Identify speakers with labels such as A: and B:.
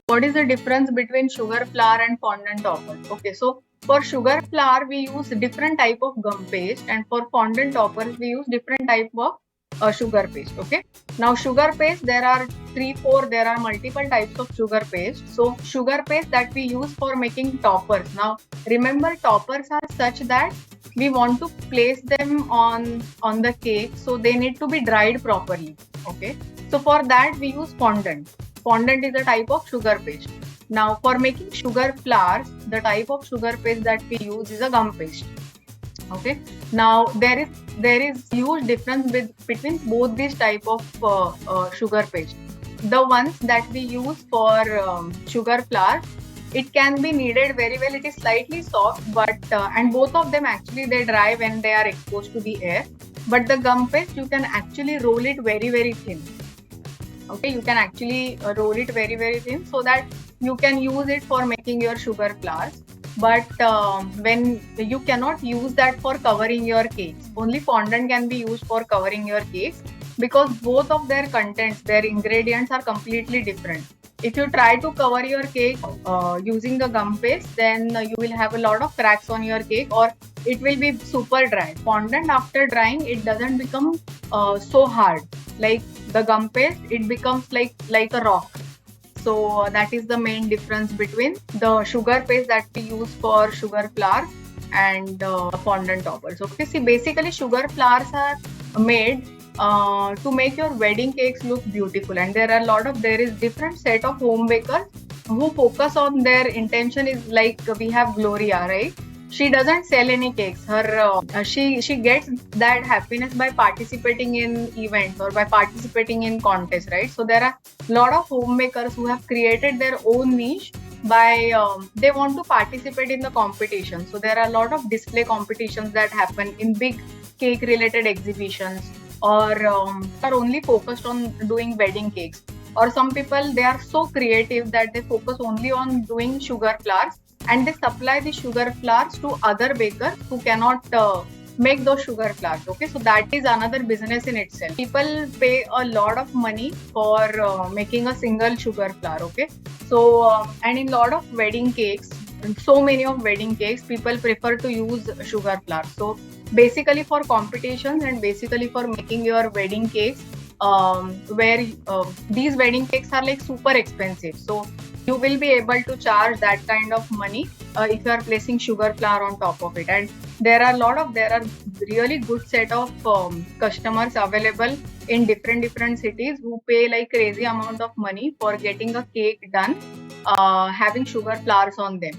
A: What is the difference between sugar flour and fondant topper? Okay, so for sugar flour we use different type of gum paste, and for fondant toppers we use different type of sugar paste. Okay, now sugar paste, there are there are multiple types of sugar paste. So sugar paste that we use for making toppers. Now remember, toppers are such that we want to place them on the cake, so they need to be dried properly. Okay, so for that we use fondant. Fondant is a type of sugar paste. Now for making sugar flours, the type of sugar paste that we use is a gum paste. Okay, now there is huge difference between both these type of sugar paste. The ones that we use for sugar flour, it can be kneaded very well. It is slightly soft, but and both of them actually they dry when they are exposed to the air. But the gum paste, you can actually roll it very thin. Okay, you can actually roll it very thin, so that you can use it for making your sugar flours. But when you cannot use that for covering your cakes, only fondant can be used for covering your cakes, because both of their contents, their ingredients are completely different. If you try to cover your cake using the gum paste, then you will have a lot of cracks on your cake, or it will be super dry. Fondant, after drying, it doesn't become so hard like the gum paste. It becomes like a rock. So that is the main difference between the sugar paste that we use for sugar flour and fondant toppers. Okay, see, basically sugar flours are made to make your wedding cakes look beautiful, and there is different set of home bakers who focus on their intention. Is like, we have Gloria, right? She doesn't sell any cakes. She gets that happiness by participating in events or by participating in contests, right? So there are a lot of homemakers who have created their own niche by they want to participate in the competition. So there are a lot of display competitions that happen in big cake related exhibitions, or are only focused on doing wedding cakes. Or some people, they are so creative that they focus only on doing sugar flours, and they supply the sugar flours to other bakers who cannot make those sugar flours. Okay, so that is another business in itself. People pay a lot of money for making a single sugar flour. Okay, so and in lot of wedding cakes, so many of wedding cakes, people prefer to use sugar flour. So basically for competitions and basically for making your wedding cakes, where these wedding cakes are like super expensive, so you will be able to charge that kind of money if you are placing sugar flour on top of it. And there are really good set of customers available in different cities who pay like crazy amount of money for getting a cake done having sugar flours on them.